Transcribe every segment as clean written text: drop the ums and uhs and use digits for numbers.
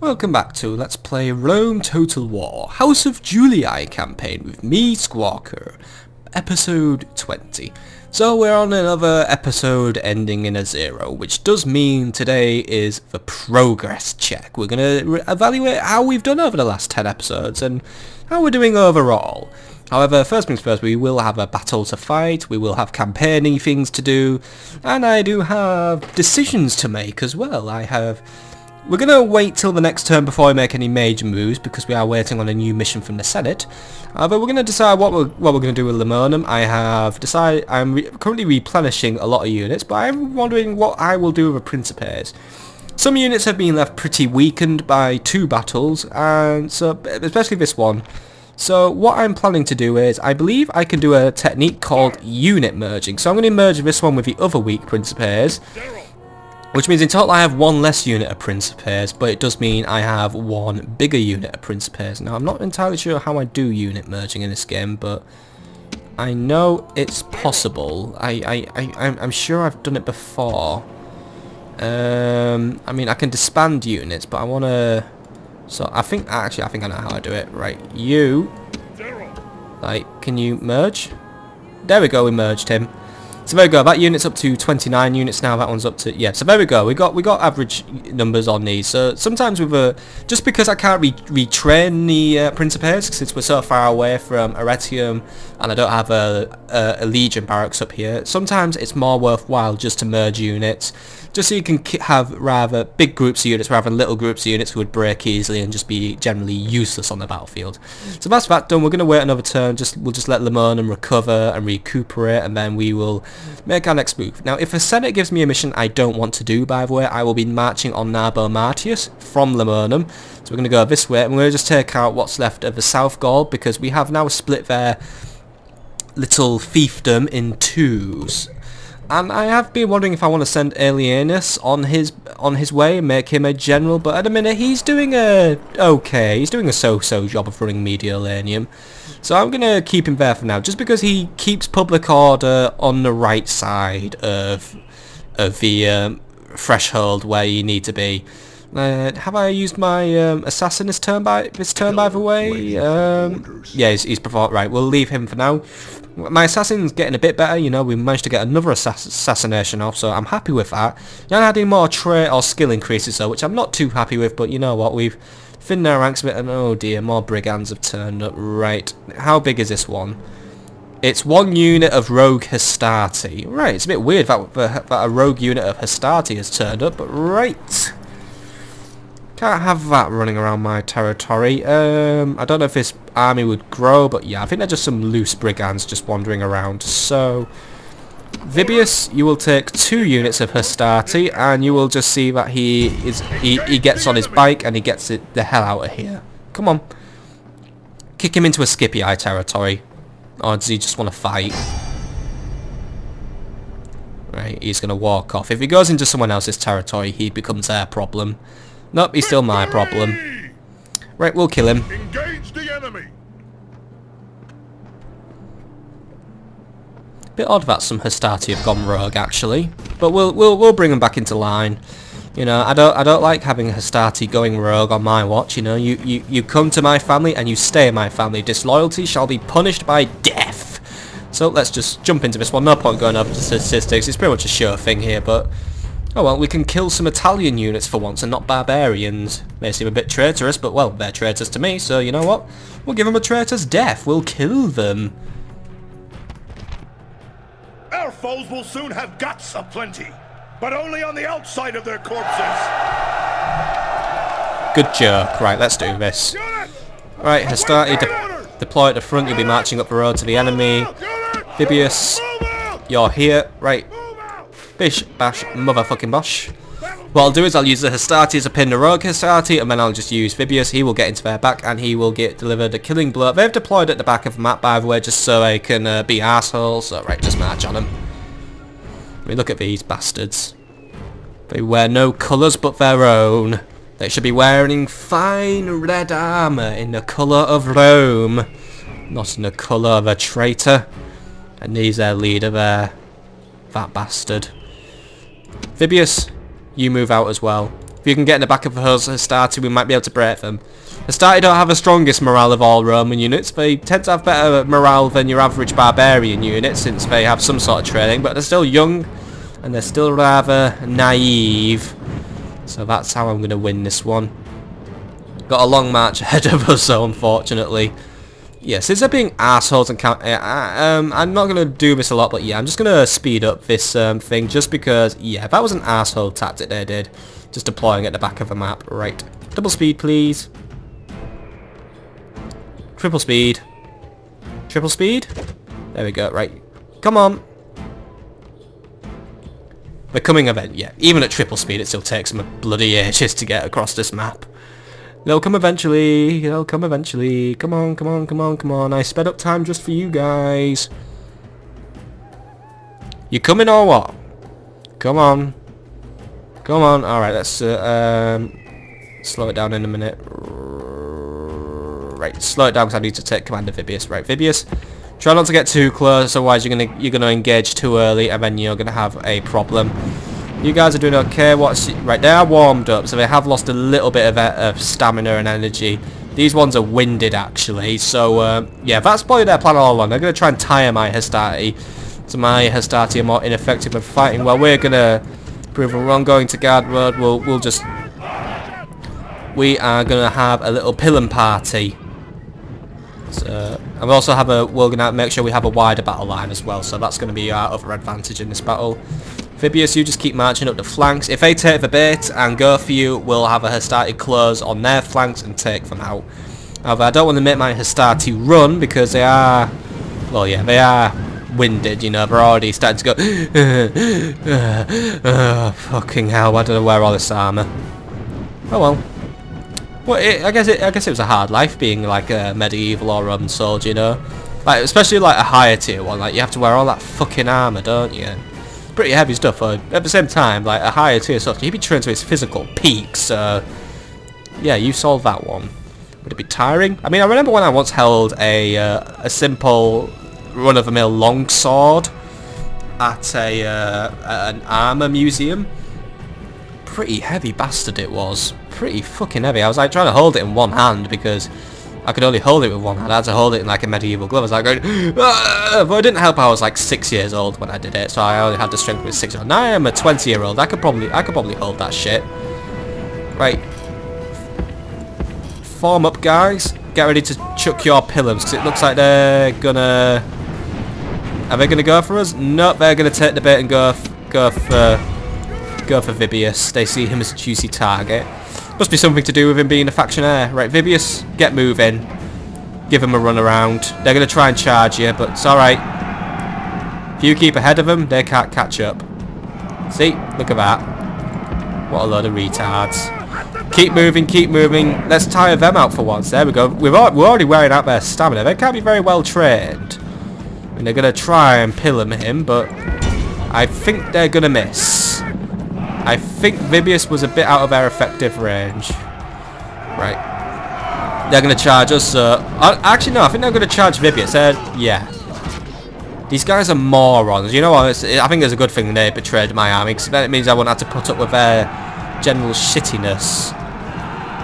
Welcome back to Let's Play Rome Total War House of Julii campaign with me, Squawker, episode 20. So we're on another episode ending in a 0, which does mean today is the progress check. We're going to evaluate how we've done over the last 10 episodes and how we're doing overall. However, first things first, we will have a battle to fight, we will have campaigning things to do, and I do have decisions to make as well. We're going to wait till the next turn before we make any major moves because we are waiting on a new mission from the Senate. But we're going to decide what we're going to do with Lemonum. I'm currently replenishing a lot of units, but I'm wondering what I will do with the Principes. Some units have been left pretty weakened by 2 battles, and so especially this one. So what I'm planning to do is, I believe I can do a technique called unit merging. So I'm going to merge this one with the other weak Principes. Which means in total I have 1 less unit of Principes, but it does mean I have 1 bigger unit of Principes. Now I'm not entirely sure how I do unit merging in this game, but I know it's possible. I'm sure I've done it before. I mean I can disband units, but I want to... So I think I know how I do it. Right, you... Like, can you merge? There we go, we merged him. So there we go, that unit's up to 29 units now, that one's up to, yeah, so there we go, we got average numbers on these. So sometimes with just because I can't retrain the Principes, since we're so far away from Arretium, and I don't have a Legion barracks up here, sometimes it's more worthwhile just to merge units, just so you can have rather big groups of units rather than little groups of units who would break easily and just be generally useless on the battlefield. So that's that done. We're going to wait another turn, we'll just let Lemonum recover and recuperate, and then we will make our next move. Now if the Senate gives me a mission I don't want to do, by the way, I will be marching on Narbo Martius from Lemonum. So we're going to go this way, and we're going to just take out what's left of the South Gaul, because we have now split their little fiefdom in 2s. And I have been wondering if I want to send Asinius on his way and make him a general, but at the minute he's doing he's doing a so-so job of running Mediolanium. So I'm going to keep him there for now, just because he keeps public order on the right side of the threshold where you need to be. Have I used my assassin this turn by the way? Yeah, he's performed. Right, we'll leave him for now. My assassin's getting a bit better, you know, we managed to get another assassination off, so I'm happy with that. You're adding more trait or skill increases though, which I'm not too happy with, but you know what, we've thinned our ranks a bit, and oh dear, more brigands have turned up. Right, how big is this one? It's 1 unit of rogue Hastati. Right, it's a bit weird that a rogue unit of Hastati has turned up, but right. Can't have that running around my territory. I don't know if this army would grow, but yeah, I think they're just some loose brigands just wandering around. So, Vibius, you will take 2 units of Hastati, and you will just see that he gets on his bike and he gets it the hell out of here. Come on. Kick him into a Scipii territory. Or does he just want to fight? Right, he's going to walk off. If he goes into someone else's territory, he becomes their problem. Nope, he's still my problem. Right, we'll kill him. Engage the enemy. Bit odd that some Hastati have gone rogue, actually, but we'll bring them back into line. You know, I don't like having Hastati going rogue on my watch. You know, you come to my family and you stay in my family. Disloyalty shall be punished by death. So let's just jump into this one. No point going over the statistics. It's pretty much a sure thing here, but. Oh well, we can kill some Italian units for once and not barbarians. May seem a bit traitorous, but well, they're traitors to me, so you know what? We'll give them a traitor's death. We'll kill them. Our foes will soon have guts aplenty, but only on the outside of their corpses. Good joke. Right, let's do this. Right, Hastati, deploy at the front. You'll be marching up the road to the enemy. Vibius, you're here. Right. Bish, bash, motherfucking bosh. What I'll do is I'll use the Hastati as a pin the rogue Hastati, and then I'll just use Vibius. He will get into their back, and he will get delivered a killing blow. They've deployed at the back of the map, by the way, just so they can be assholes. So, right, just march on them. I mean, look at these bastards. They wear no colours but their own. They should be wearing fine red armour in the colour of Rome, not in the colour of a traitor. And he's their leader there. That bastard. Vibius, you move out as well. you can get in the back of Hastati, we might be able to break them. Hastati don't have the strongest morale of all Roman units. They tend to have better morale than your average barbarian unit, since they have some sort of training, but they're still young, and they're still rather naive. So that's how I'm going to win this one. Got a long march ahead of us, so unfortunately. Yeah, since they're being assholes and I'm not going to do this a lot, but yeah, I'm just going to speed up this thing, just because, yeah, that was an asshole tactic they did. Just deploying at the back of the map. Right. Double speed, please. Triple speed. Triple speed? There we go, right. Come on. The coming event, yeah. Even at triple speed, it still takes them a bloody ages to get across this map. They'll come eventually. They'll come eventually. Come on, come on, come on, come on. I sped up time just for you guys. You coming or what? Come on. Come on. Alright, let's slow it down in a minute. Right, slow it down because I need to take command of Vibius. Right, Vibius, try not to get too close, otherwise you're gonna engage too early, and then you're gonna have a problem. You guys are doing okay. Right, they are warmed up, so they have lost a little bit of stamina and energy. These ones are winded actually, so yeah, that's probably their plan all along. They're gonna try and tire my Hastati, so my Hastati are more ineffective at fighting. Well, we're gonna prove them wrong. Going to guard road. We are gonna have a little pillar party. So, and we also have we're gonna make sure we have a wider battle line as well. So that's gonna be our other advantage in this battle. Vibius, you just keep marching up the flanks. If they take the bait and go for you, we'll have a Hastati close on their flanks and take them out. However, I don't want to make my Hastati run because they are, well, yeah, they are winded. You know, they're already starting to go. Fucking hell! I don't know where all this armor. Oh well. Well, I guess it was a hard life being like a medieval or Roman soldier, you know, like especially like a higher tier one. Like you have to wear all that fucking armor, don't you? Pretty heavy stuff. But at the same time, like a higher tier soldier, he'd be trained to his physical peak. So yeah, you solved that one. Would it be tiring? I mean, I remember when I once held a simple run-of-the-mill longsword at an armor museum. Pretty heavy bastard it was. Pretty fucking heavy. I was like trying to hold it in one hand because I could only hold it with one hand. I had to hold it in like a medieval glove. I was like going, ah! But it didn't help. I was like 6 years old when I did it, so I only had the strength with 6 years old. Now I am a 20-year-old. I could probably hold that shit. Right. Form up, guys. Get ready to chuck your pillars because it looks like they're gonna. Are they gonna go for us? Nope. They're gonna take the bait and go for Vibius. They see him as a juicy target. Must be something to do with him being a factionaire. Right, Vibius, get moving. Give him a run around. They're going to try and charge you, but it's alright. If you keep ahead of them, they can't catch up. See? Look at that. What a load of retards. Keep moving, keep moving. Let's tire them out for once. There we go. We're already wearing out their stamina. They can't be very well trained. I mean, they're going to try and pillar him, but I think they're going to miss. I think Vibius was a bit out of their effective range. Right. They're going to charge us. Actually, no. I think they're going to charge Vibius. Yeah. These guys are morons. You know what? I think it's a good thing they betrayed my army, because then it means I won't have to put up with their general shittiness.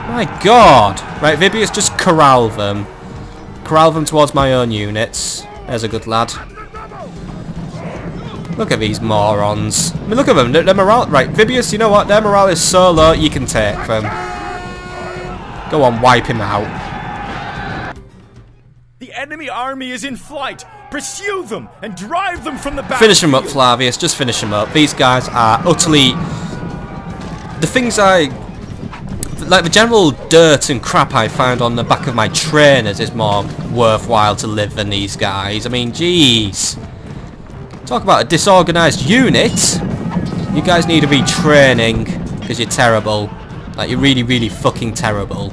My God. Right, Vibius, just corral them. Corral them towards my own units. There's a good lad. Look at these morons. I mean, look at them. Their morale... Right, Vibius, you know what? Their morale is so low, you can take them. Go on, wipe him out. The enemy army is in flight. Pursue them and drive them from the back. Finish them up, Flavius. Just finish them up. These guys are utterly... The things I... Like, the general dirt and crap I found on the back of my trainers is more worthwhile to live than these guys. I mean, jeez. Talk about a disorganised unit. You guys need to be training because you're terrible. Like, you're really, really fucking terrible.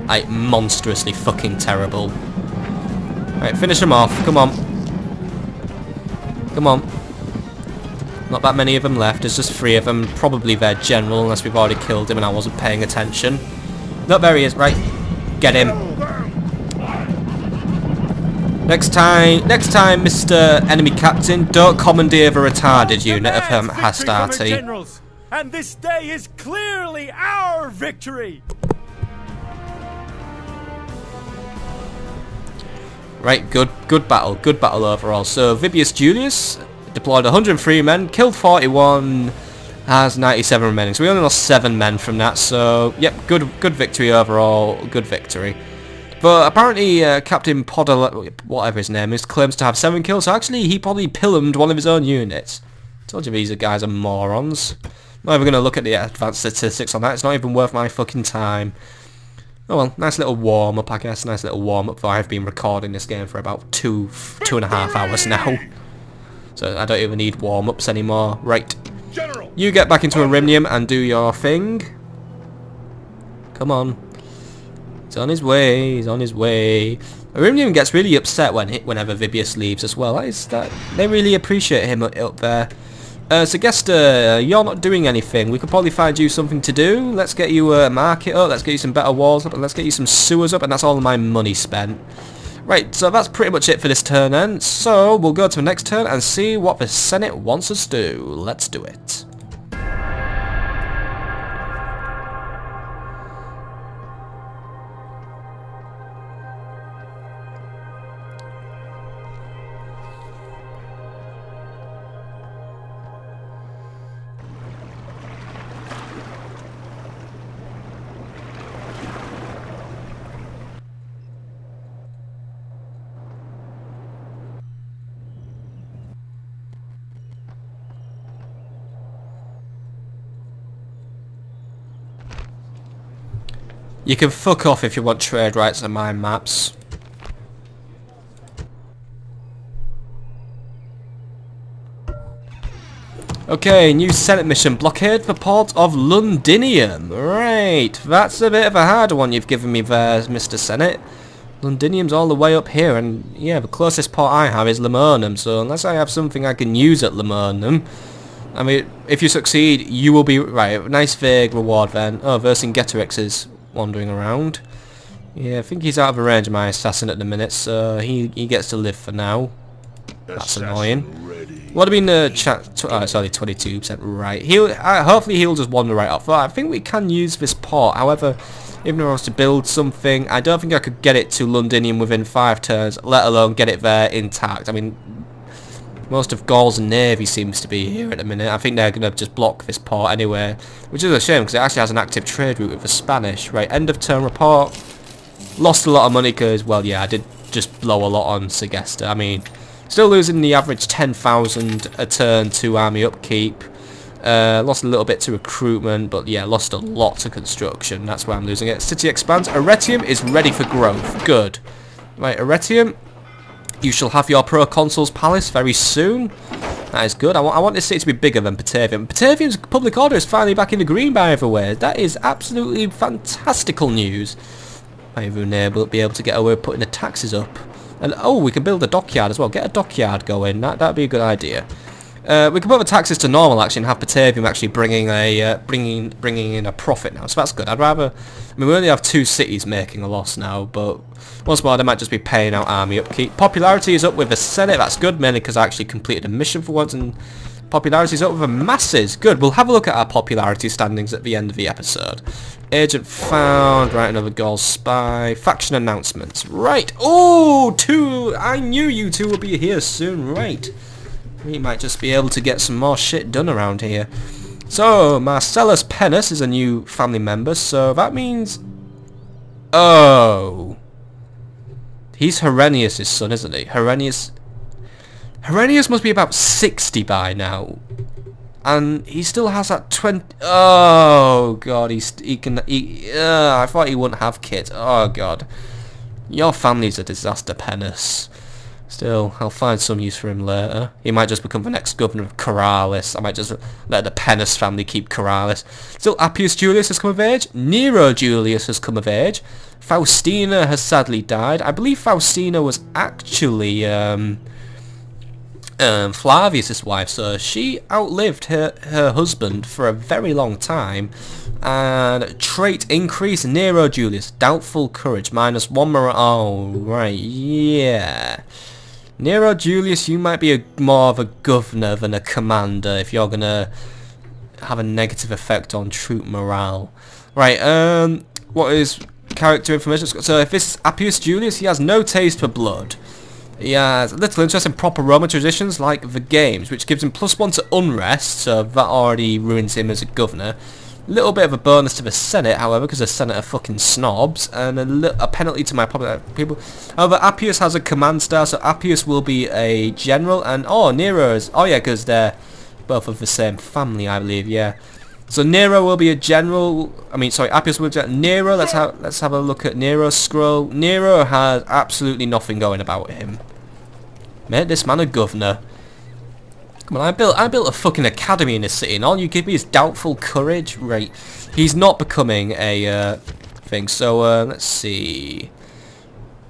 Like, monstrously fucking terrible. Right, finish them off. Come on. Come on. Not that many of them left. There's just 3 of them. Probably their general, unless we've already killed him and I wasn't paying attention. No, there he is. Right. Get him. Next time, Mr. Enemy Captain, don't commandeer the retarded unit of Hastati. and this day is clearly our victory. Right, good battle overall. So Vibius Julius deployed 103 men, killed 41, has 97 remaining. So we only lost 7 men from that. So yep, good victory overall, good victory. But apparently Captain Potter, whatever his name is, claims to have 7 kills. So actually he probably pillumed one of his own units. Told you these guys are morons. Not even going to look at the advanced statistics on that. It's not even worth my fucking time. Oh well, nice little warm-up, I guess. Nice little warm-up, for I've been recording this game for about 2.5 hours now. So I don't even need warm-ups anymore. Right. You get back into Arimnium and do your thing. Come on. He's on his way, he's on his way. Arimnium gets really upset whenever Vibius leaves as well. They really appreciate him up there. Segesta, you're not doing anything. We could probably find you something to do. Let's get you a market up, let's get you some better walls up, and let's get you some sewers up, and that's all my money spent. Right, so that's pretty much it for this turn then. So we'll go to the next turn and see what the Senate wants us to do. Let's do it. You can fuck off if you want trade rights on my maps. Okay, new Senate mission. Blockade the port of Londinium. Right, that's a bit of a harder one you've given me there, Mr. Senate. Londinium's all the way up here, and yeah, the closest port I have is Lemonum, so unless I have something I can use at Lemonum, I mean, if you succeed, you will be... Right, nice vague reward then. Oh, Vercingetorix is wandering around. Yeah, I think he's out of range of my assassin at the minute, so he gets to live for now. That's annoying. What have been the chat? Oh, it's only 22%. Right. Hopefully he'll just wander right off. Well, I think we can use this port. However, even if I was to build something, I don't think I could get it to Londinium within 5 turns, let alone get it there intact. I mean, most of Gaul's navy seems to be here at the minute. I think they're going to just block this port anyway, which is a shame because it actually has an active trade route with the Spanish. Right, end of turn report. Lost a lot of money because, well, yeah, I did just blow a lot on Segesta. I mean, still losing the average 10,000 a turn to army upkeep. Lost a little bit to recruitment, but yeah, lost a lot to construction. That's why I'm losing it. City expands. Arretium is ready for growth. Good. Right, Arretium. You shall have your proconsul's palace very soon. That is good. I want this city to be bigger than Batavium. Batavium's public order is finally back in the green, by the way. That is absolutely fantastical news. Might even be able to get away with putting the taxes up. And oh, we can build a dockyard as well. Get a dockyard going. That'd be a good idea. We can put the taxes to normal actually, and have Batavium actually bringing in a profit now. So that's good. I'd rather. I mean, we only have 2 cities making a loss now, but once more they might just be paying out army upkeep. Popularity is up with the Senate. That's good, mainly because I actually completed a mission for once, and popularity is up with the masses. Good. We'll have a look at our popularity standings at the end of the episode. Agent found. Right, another Gaul spy. Faction announcements. Right. Oh, 2. I knew you 2 would be here soon. Right. We might just be able to get some more shit done around here. So, Marcellus Pennus is a new family member, so that means... Oh. He's Herennius' son, isn't he? Herennius must be about 60 by now. And he still has that 20... Oh, God, I thought he wouldn't have kids. Oh, God. Your family's a disaster, Pennus. Still, I'll find some use for him later. He might just become the next governor of Coralis. I might just let the Pennus family keep Coralis. Still, Appius Julius has come of age. Nero Julius has come of age. Faustina has sadly died. I believe Faustina was actually Flavius' wife, so she outlived her husband for a very long time. And trait increase, Nero Julius, doubtful courage, -1 morale. Oh, right, yeah. Nero Julius, you might be more of a governor than a commander if you're gonna have a negative effect on troop morale. Right, what is character information? So if this is Appius Julius, he has no taste for blood. He has little interest in proper Roman traditions like the games, which gives him +1 to unrest, so that already ruins him as a governor. Little bit of a bonus to the Senate, however, because the Senate are fucking snobs, and a penalty to my popular people. However, Appius has a command star, so Appius will be a general, and Nero is, yeah, because they're both of the same family, I believe, yeah. So Nero will be a general. I mean, sorry, Appius will be a Nero. Let's have a look at Nero's scroll. Nero has absolutely nothing going about him. Make this man a governor. Come on, I built a fucking academy in this city, and all you give me is doubtful courage. Right, he's not becoming a thing. So let's see.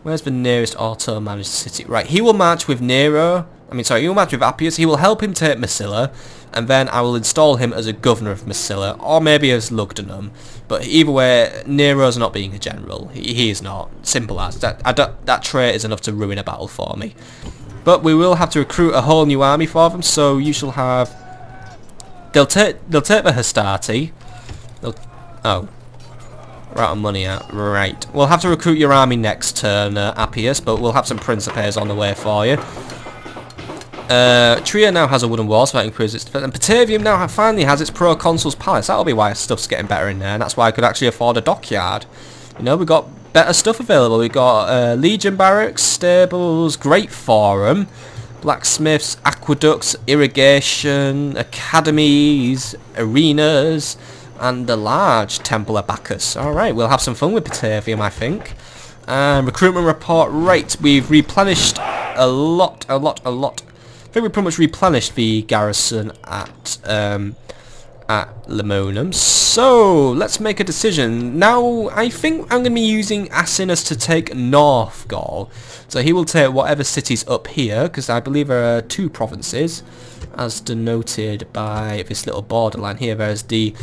Where's the nearest auto-managed city? Right, he will match with Nero. I mean, sorry, he will match with Appius. He will help him take Massilia, and then I will install him as a governor of Massilia, or maybe as Lugdunum. But either way, Nero's not being a general. He is not. Simple as that. That trait is enough to ruin a battle for me. But we will have to recruit a whole new army for them. So you shall have. They'll take the Hastati. We're out of money out. Right. We'll have to recruit your army next turn, Appius, but we'll have some Principes on the way for you. Trier now has a wooden wall, so that improves its defense. And Patavium now finally has its Proconsul's Palace. That'll be why stuff's getting better in there, and that's why I could actually afford a dockyard. You know, we've got better stuff available. We've got Legion Barracks, Stables, Great Forum, Blacksmiths, Aqueducts, Irrigation, Academies, Arenas, and the large Temple of Bacchus. Alright, we'll have some fun with Patavium, I think. Recruitment report, right, we've replenished a lot. I think we pretty much replenished the garrison at Lemonum. So let's make a decision. Now I think I'm going to be using Asinius to take North Gaul. So he will take whatever cities up here, because I believe there are 2 provinces, as denoted by this little borderline here. There's the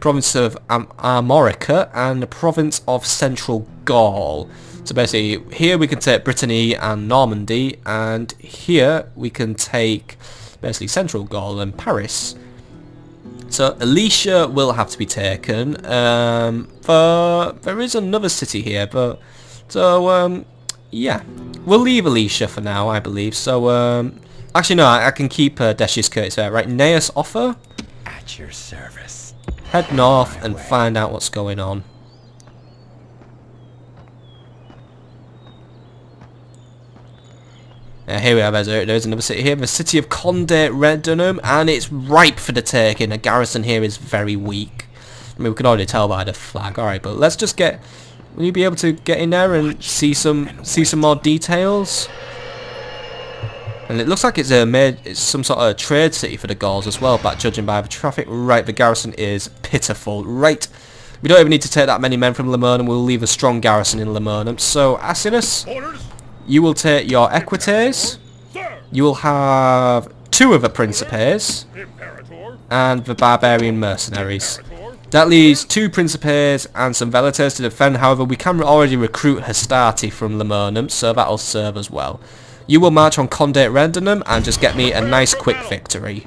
province of Armorica and the province of Central Gaul. So basically, here we can take Brittany and Normandy, and here we can take basically Central Gaul and Paris. So Alesia will have to be taken. There is another city here, but so yeah, we'll leave Alesia for now, I believe. So actually no, I can keep Decius Curtis there. Right, Gnaeus offer. At your service. Head north and find out what's going on. Here we are, there's another city here, the city of Conde Redunum, and it's ripe for the taking. The garrison here is very weak. I mean, we can already tell by the flag. Alright, but let's just get... Will you be able to get in there and see some more details? And it looks like it's some sort of trade city for the Gauls as well, but judging by the traffic. Right, the garrison is pitiful. Right, we don't even need to take that many men from Lemonum. We'll leave a strong garrison in Lemonum. So, Asinius, you will take your Equites. You will have 2 of the Principes and the Barbarian Mercenaries. That leaves 2 Principes and some Velites to defend. However, we can already recruit Hastati from Lemonum, so that'll serve as well. You will march on Conde Redunum and just get me a nice quick victory.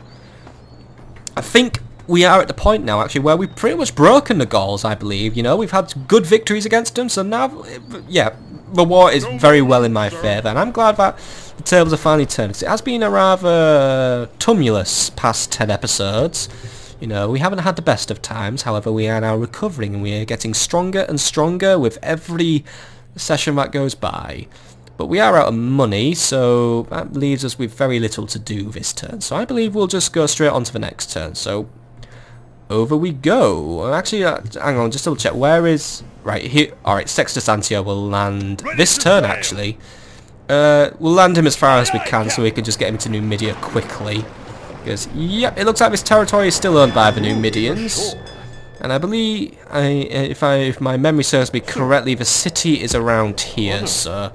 I think we are at the point now, actually, where we've pretty much broken the Gauls, I believe. You know, we've had good victories against them, so now, yeah, the war is very well in my favour, and I'm glad that the tables are finally turned. It has been a rather tumultuous past 10 episodes. You know, we haven't had the best of times, however, we are now recovering, and we are getting stronger and stronger with every session that goes by. But we are out of money, so that leaves us with very little to do this turn. So I believe we'll just go straight on to the next turn. So over we go. Actually, hang on, just double check. Where is... Right, here... Alright, Sextus Antio will land this turn, actually. We'll land him as far as we can, so we can just get him to Numidia quickly. Because, yep, it looks like this territory is still owned by the Numidians. And I believe, if my memory serves me correctly, the city is around here, so...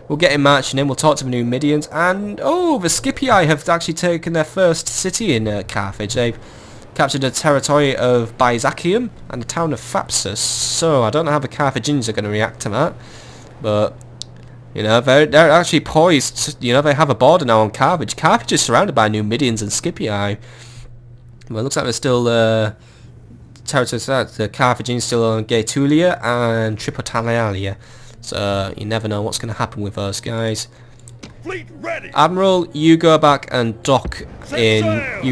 We'll get him marching in, we'll talk to the Numidians, and, oh, the Scipii have actually taken their first city in Carthage. They've captured the territory of Byzacium and the town of Thapsus, so I don't know how the Carthaginians are going to react to that, but, you know, they're actually poised, you know, they have a border now on Carthage. Carthage is surrounded by Numidians and Scipii. Well, it looks like there's still territories. The Carthaginians still on Gaetulia and Tripolitalia. So you never know what's going to happen with those guys. Fleet ready. Admiral, you go back and dock in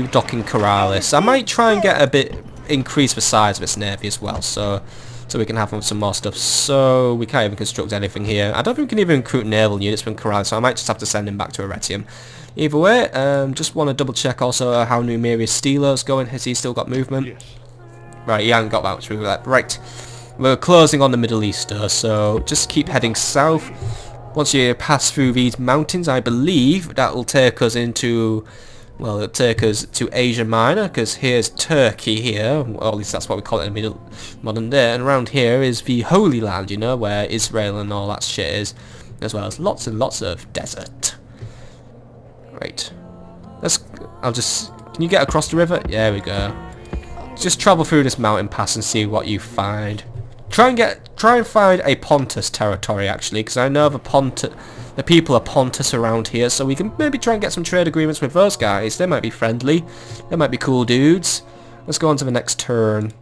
Corrales. I might try and get a bit increase the size of its navy as well, so we can have some more stuff. So we can't even construct anything here. I don't think we can even recruit naval units from Corrales, so I might just have to send him back to Arretium. Either way, just want to double check also how Numerius Stelo's going. Has he still got movement? Yes. Right, he hasn't got that much movement. Right, we're closing on the Middle East, so just keep heading south. Once you pass through these mountains, I believe that will take us into, well, it'll take us to Asia Minor, because here's Turkey here, or at least that's what we call it in the modern day, and around here is the Holy Land, you know, where Israel and all that shit is, as well as lots and lots of desert. Right. Can you get across the river? There we go. Just travel through this mountain pass and see what you find. Try and find a Pontus territory actually, because I know the people of Pontus around here, so we can maybe try and get some trade agreements with those guys. They might be friendly. They might be cool dudes. Let's go on to the next turn.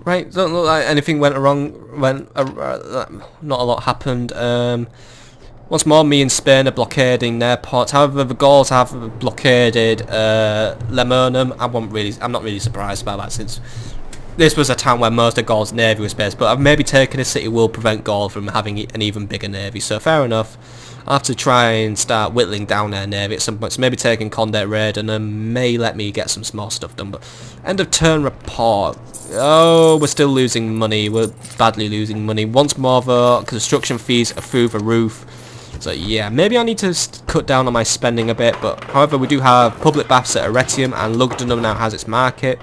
Right, don't look like anything went wrong. Not a lot happened. Once more, me and Spain are blockading their ports. However, the Gauls have blockaded Lemonum. I'm not really surprised about that, since this was a town where most of Gaul's navy was based. But maybe taking a city will prevent Gaul from having an even bigger navy. So fair enough. I'll have to try and start whittling down their navy at some point. So maybe taking Condé Raid and then may let me get some small stuff done. But end of turn report. Oh, we're still losing money. We're badly losing money. Once more, though, construction fees are through the roof. So yeah, maybe I need to cut down on my spending a bit. But however, we do have public baths at Arretium, and Lugdunum now has its market.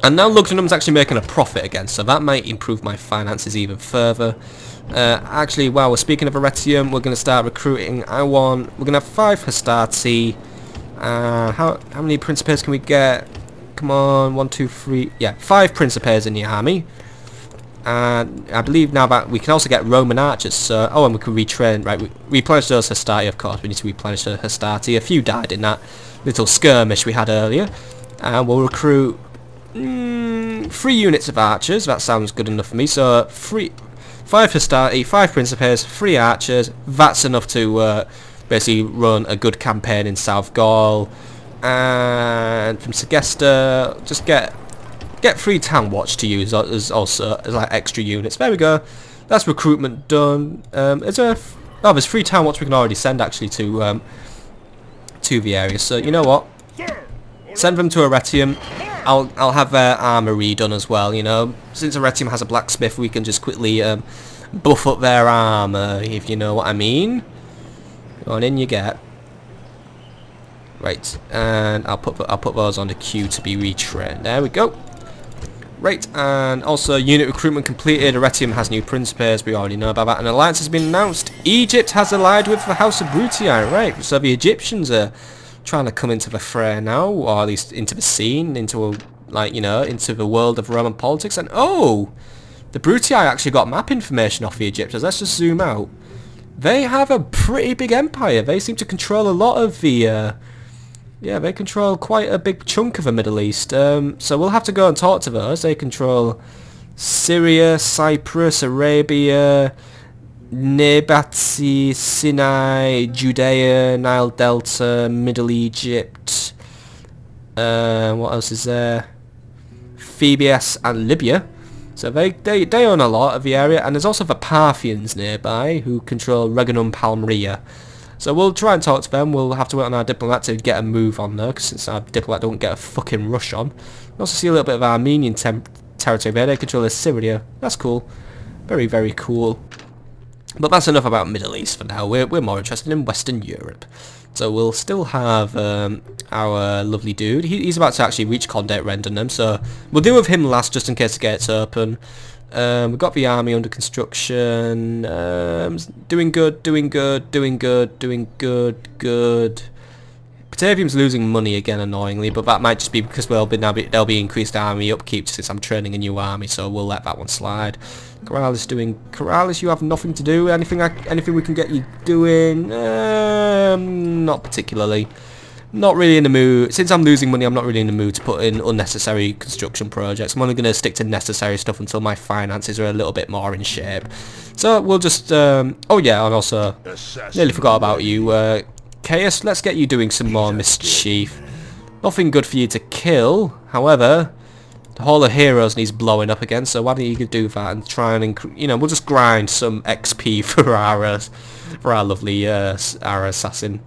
And now Lugdunum's actually making a profit again, so that might improve my finances even further. Actually, while we're speaking of Arretium, we're going to start recruiting. We're going to have 5 Hastati. How many Principes can we get? Come on, 1, 2, 3. Yeah, 5 Principes in the army. And I believe now that we can also get Roman archers. So, and we can retrain. Right, we replenish those Hastati, of course. We need to replenish the Hastati. A few died in that little skirmish we had earlier. And we'll recruit 3 units of archers. That sounds good enough for me. So, 5 Hastati, 5 Principes, 3 archers. That's enough to basically run a good campaign in South Gaul. And from Segesta, just get 3 town watch to use as like extra units. There we go. That's recruitment done. There's 3 town watch we can already send actually to the area. So you know what? Send them to Arretium. I'll have their armour redone as well. You know, since Arretium has a blacksmith, we can just quickly buff up their armour, if you know what I mean. Go on, in you get. Right, and I'll put those on the queue to be retrained. There we go. Right, and also unit recruitment completed. Arretium has new Principes, we already know about that. An alliance has been announced. Egypt has allied with the House of Brutii. Right, so the Egyptians are trying to come into the fray now, or at least into the scene, into the world of Roman politics. And oh, the Brutii actually got map information off the Egyptians. Let's just zoom out. They have a pretty big empire. They seem to control a lot of the yeah, they control quite a big chunk of the Middle East. So we'll have to go and talk to those. They control Syria, Cyprus, Arabia, Nabatsi, Sinai, Judea, Nile Delta, Middle Egypt. What else is there? Phoebus and Libya. So they own a lot of the area. And there's also the Parthians nearby who control Reganum Palmyra. So we'll try and talk to them. We'll have to wait on our diplomat to get a move on there, since our diplomat don't get a fucking rush on. We'll also see a little bit of Armenian territory there. They control Assyria. That's cool. Very, very cool. But that's enough about Middle East for now. We're more interested in Western Europe. So we'll still have our lovely dude. He's about to actually reach Condé Rendernum, so we'll deal with him last just in case it gets open. We've got the army under construction. Doing good. Batavium's losing money again, annoyingly, but that might just be because there'll be increased army upkeep since I'm training a new army, so we'll let that one slide. Corralis, you have nothing to do. Anything we can get you doing? Not particularly. Not really in the mood. Since I'm losing money, I'm not really in the mood to put in unnecessary construction projects. I'm only going to stick to necessary stuff until my finances are a little bit more in shape. So we'll just... oh yeah, and also, nearly forgot about you. Chaos, let's get you doing some more mischief. Nothing good for you to kill. However, the Hall of Heroes needs blowing up again, so why don't you do that and try and, you know, we'll just grind some XP for our lovely our assassin.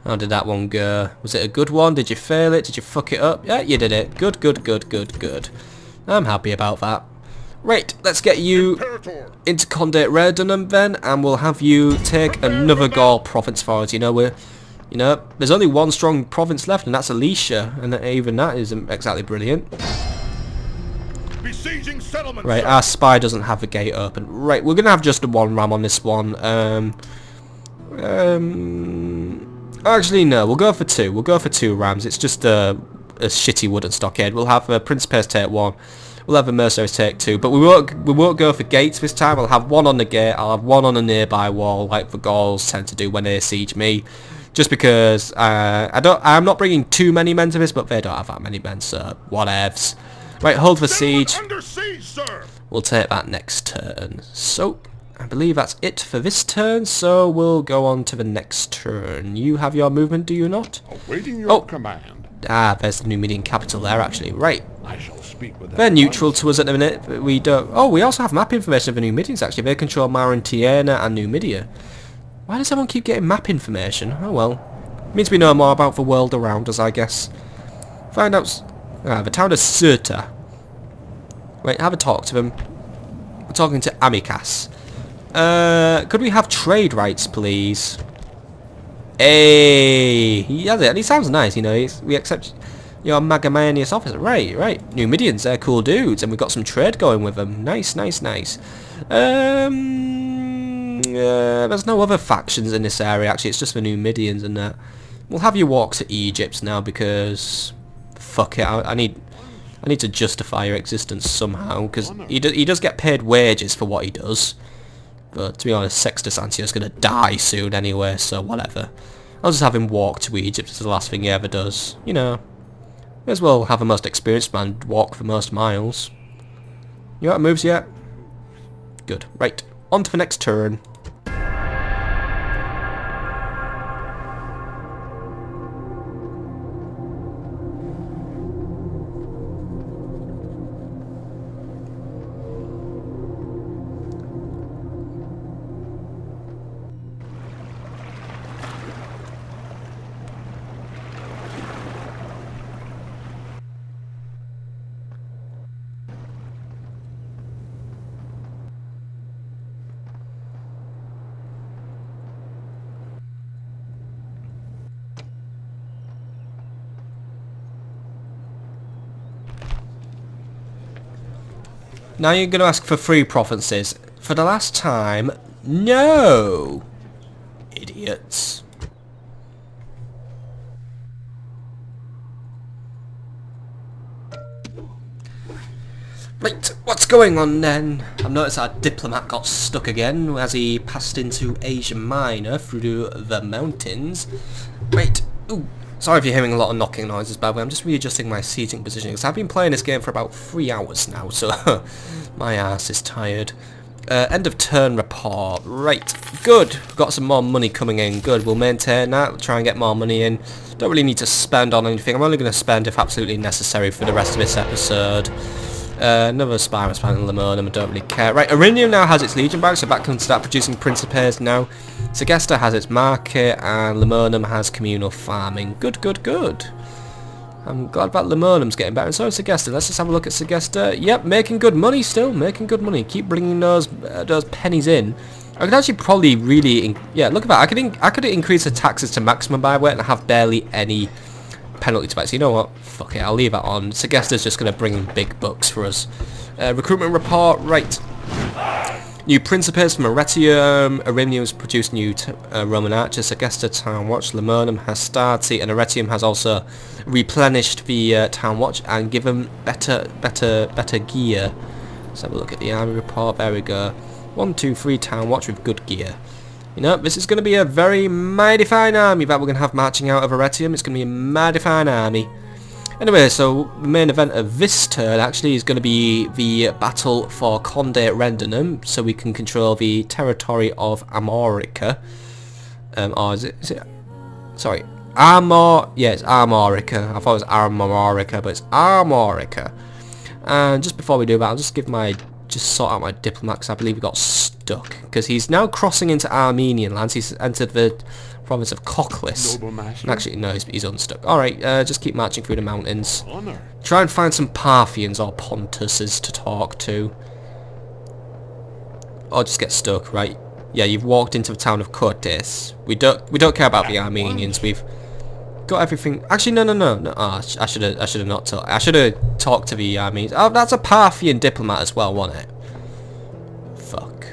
How did that one go? Was it a good one? Did you fail it? Did you fuck it up? Yeah, you did it. Good, good, good, good, good. I'm happy about that. Right, let's get you into Condate Redunum then, and we'll have you take another Gaul province for us. You know, there's only one strong province left, and that's Alesia, and even that isn't exactly brilliant. Besieging settlement, right, sir. our spy doesn't have the gate open. Right, we're gonna have just the one ram on this one. Actually, no, we'll go for two. We'll go for 2 rams. It's just a shitty wooden stockade. We'll have Principes take 1. We'll have the mercenaries take 2. But we won't go for gates this time. I'll have 1 on the gate. I'll have 1 on a nearby wall, like the Gauls tend to do when they siege me. Just because I'm not bringing too many men to this, but they don't have that many men, so whatevs. Right, hold for siege. Under siege, sir. We'll take that next turn. So I believe that's it for this turn, so we'll go on to the next turn. You have your movement, do you not? Awaiting your command. Ah, there's the Numidian capital there, actually. Right. I shall speak with them. They're neutral to us at the minute, but we don't... Oh, we also have map information of the Numidians, actually. They control Marantiana and Numidia. Why does everyone keep getting map information? Oh, well. It means we know more about the world around us, I guess. Find out... the town of Cirta. Wait, have a talk to them. We're talking to Amicas. Could we have trade rights, please? Hey, he has it, and he sounds nice, you know. We accept your Magamanius officer. Right, right. Numidians, they're cool dudes, and we've got some trade going with them. Nice, nice, nice. There's no other factions in this area, actually. It's just the Numidians and that. We'll have you walk to Egypt now, because... Fuck it, I need to justify your existence somehow, because he does get paid wages for what he does. But to be honest, Sextus Antiochus is going to die soon anyway, so whatever. I'll just have him walk to Egypt. It's the last thing he ever does. You know, may as well have the most experienced man walk the most miles. You got moves yet? Good. Right, on to the next turn. Now you're going to ask for 3 provinces. For the last time, no! Idiots. Right, what's going on then? I've noticed our diplomat got stuck again as he passed into Asia Minor through the mountains. Right, ooh. Sorry if you're hearing a lot of knocking noises, by the way. I'm just readjusting my seating position because I've been playing this game for about 3 hours now, so my ass is tired. End of turn report. Right, good. Got some more money coming in. Good, we'll maintain that. We'll try and get more money in. Don't really need to spend on anything. I'm only going to spend if absolutely necessary for the rest of this episode. Another spy was planning Lemonum, I don't really care. Right, Arinium now has its Legion back, so that can start producing Principes now. Segesta has its market, and Lemonum has communal farming. Good, good, good. I'm glad about Lemonum's getting better, and so is Segesta. Let's just have a look at Segesta. Yep, making good money still, making good money. Keep bringing those pennies in. I could actually probably really... yeah, look at that. I could increase the taxes to maximum by weight and have barely any penalty to pay. So you know what? Fuck it, I'll leave that on. Segesta's just going to bring in big bucks for us. Recruitment report, right. New Principes from Arretium. Arrhenium's produced new Roman archers. Agesta Town Watch. Lemonum has started, and Arretium has also replenished the Town Watch and given better gear. Let's have a look at the army report. There we go. 1, 2, 3 Town Watch with good gear. You know, this is going to be a very mighty fine army that we're going to have marching out of Arretium. It's going to be a mighty fine army. Anyway, so the main event of this turn actually is going to be the battle for Conde Rendenum, so we can control the territory of Armorica. Or is it sorry, yeah, it's Armorica. I thought it was Armorica, but it's Armorica. And just before we do that, I'll just sort out my diplomats. I believe we got stuck because he's now crossing into Armenian lands. He's entered the province of Cochlis. Actually, no, he's unstuck. Alright, just keep marching through the mountains. Try and find some Parthians or Pontuses to talk to. Or just get stuck, right? Yeah, you've walked into the town of Cortes. We don't care about the Armenians. We've got everything. Actually, no. Oh, I should have not talked. I should have talked to the Armenians. Oh, that's a Parthian diplomat as well, wasn't it? Fuck.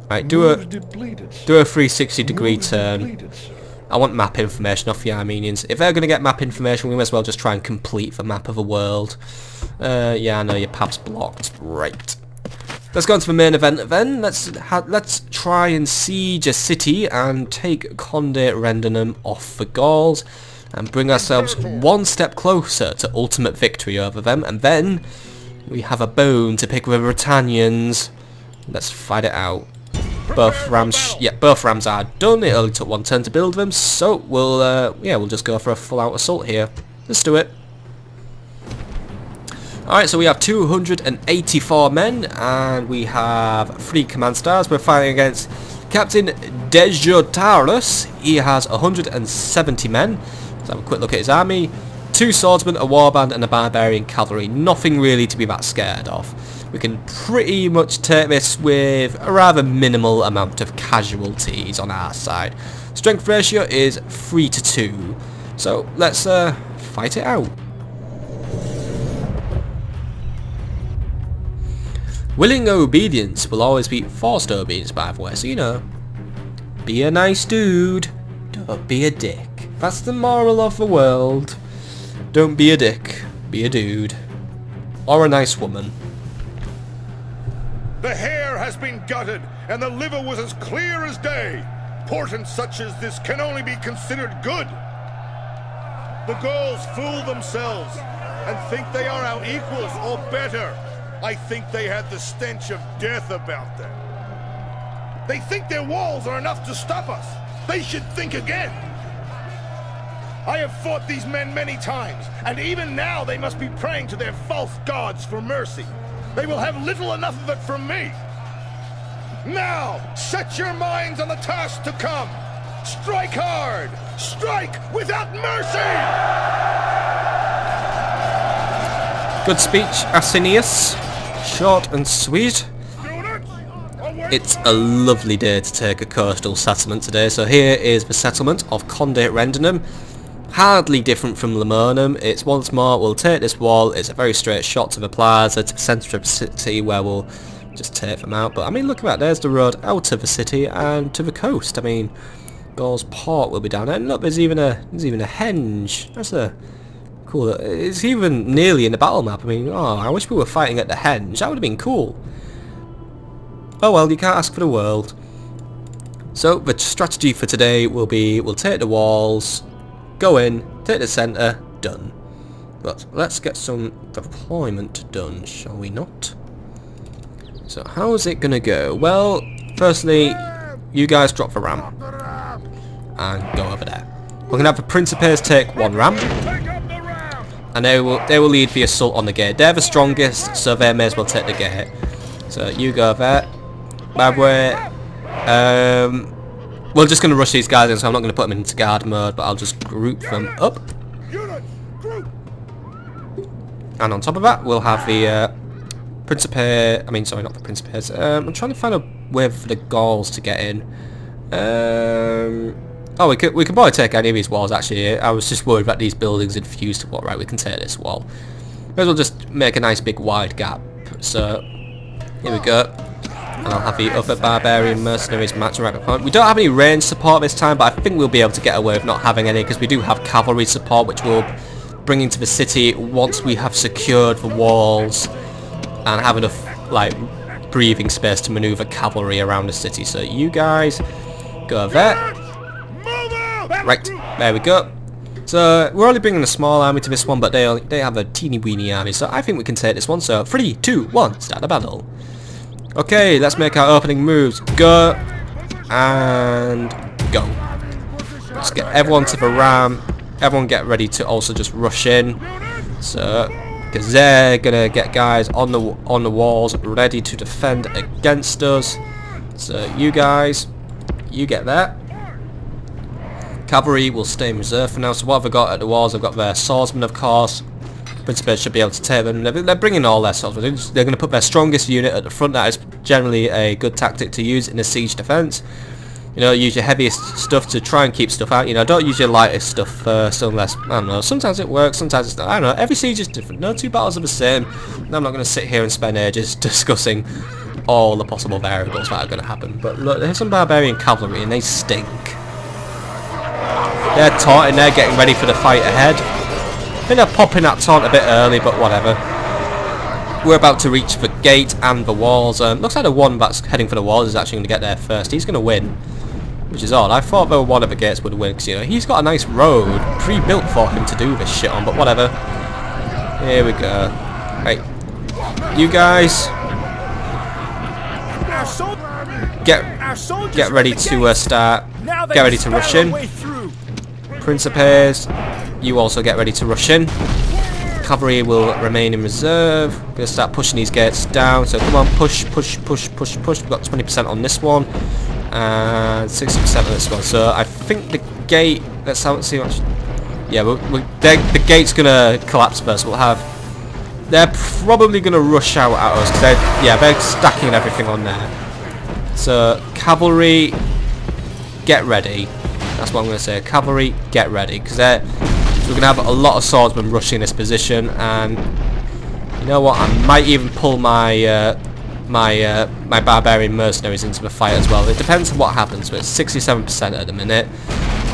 Right, do a 360-degree turn. I want map information off the Armenians. If they're going to get map information, we might as well just try and complete the map of the world. Yeah, I know your path's blocked. Right. Let's go on to the main event then. Let's try and siege a city and take Conde Rendenum off the Gauls and bring ourselves one step closer to ultimate victory over them. And then we have a bone to pick with the Britannians. Let's fight it out. Both rams are done. It only took one turn to build them, so we'll just go for a full-out assault here. Let's do it. Alright, so we have 284 men, and we have 3 command stars. We're fighting against Captain Dejotarus. He has 170 men. Let's have a quick look at his army. 2 swordsmen, a warband, and a barbarian cavalry. Nothing really to be that scared of. We can pretty much take this with a rather minimal amount of casualties on our side. Strength ratio is 3-2. So let's fight it out. Willing obedience will always be forced obedience, by the way, so you know. Be a nice dude. Don't be a dick. That's the moral of the world. Don't be a dick. Be a dude. Or a nice woman. The hair has been gutted, and the liver was as clear as day. Portent such as this can only be considered good. The Gauls fool themselves, and think they are our equals, or better. I think they had the stench of death about them. They think their walls are enough to stop us. They should think again. I have fought these men many times, and even now they must be praying to their false gods for mercy. They will have little enough of it from me. Now, set your minds on the task to come. Strike hard. Strike without mercy. Good speech, Asinius. Short and sweet. It's a lovely day to take a coastal settlement today. So here is the settlement of Conde Rendenum. Hardly different from Lemonum. It's once more, we'll take this wall. It's a very straight shot to the plaza, to the centre of the city, where we'll just take them out. But I mean, look at that. There's the road out of the city and to the coast. I mean, Gaul's port will be down there. And look, there's even a henge. That's a cool. It's even nearly in the battle map. I mean, oh, I wish we were fighting at the henge. That would have been cool. Oh well, you can't ask for the world. So the strategy for today will be, we'll take the walls, go in, take the centre, done. But let's get some deployment done, shall we not? So how is it going to go? Well, firstly, you guys drop the ram. And go over there. We're going to have the Principes take 1 ram. And they will lead the assault on the gate. They're the strongest, so they may as well take the gate. So you go there. By the way, we're just going to rush these guys in, so I'm not going to put them into guard mode, but I'll just group them up. And on top of that, we'll have the sorry, not the Principes. I'm trying to find a way for the Gauls to get in. Oh, we could probably take any of these walls, actually. I was just worried that these buildings had fused to right, we can take this wall. May as well just make a nice big wide gap. So, Here we go. And I'll have the other barbarian mercenaries marching right behind. We don't have any range support this time, but I think we'll be able to get away with not having any, because we do have cavalry support, which we'll bring into the city once we have secured the walls and have enough like breathing space to maneuver cavalry around the city. So you guys go there. Right, there we go. So we're only bringing a small army to this one, but they have a teeny weeny army, so I think we can take this one. So 3, 2, 1, start the battle. Okay, let's make our opening moves. Go and go. Let's get everyone to the ram. Everyone get ready to also just rush in. So, because they're gonna get guys on the walls ready to defend against us. So you guys, you get there. Cavalry will stay in reserve for now. So what have I got at the walls? I've got their swordsmen, of course. Principals should be able to take them. They're bringing all their swordsmen. They're going to put their strongest unit at the front. That is generally a good tactic to use in a siege defense. You know, use your heaviest stuff to try and keep stuff out. You know, don't use your lightest stuff first unless, I don't know, sometimes it works, sometimes it's not. I don't know, every siege is different. No two battles are the same. And I'm not going to sit here and spend ages discussing all the possible variables that are going to happen. But look, there's some barbarian cavalry and they stink. They're taunting, they're getting ready for the fight ahead. I think they're popping that taunt a bit early, but whatever. We're about to reach the gate and the walls. Looks like the one that's heading for the walls is actually going to get there first. He's going to win, which is odd. I thought the one at the gates would win, because, you know, he's got a nice road pre-built for him to do this shit on, but whatever. Here we go. Right. You guys, get ready to start. Get ready to rush in. Principes, you also get ready to rush in. Cavalry will remain in reserve. We're going to start pushing these gates down. So come on, push, push, push, push, push. We've got 20% on this one and 60% on this one. So I think the gate. Let's see much. Yeah, the gate's going to collapse first. We'll have. They're probably going to rush out at us because they're stacking everything on there. So cavalry, get ready. That's what I'm going to say. Cavalry, get ready, because we're going to have a lot of swordsmen rushing this position, and you know what? I might even pull my my barbarian mercenaries into the fight as well. It depends on what happens, but it's 67% at the minute.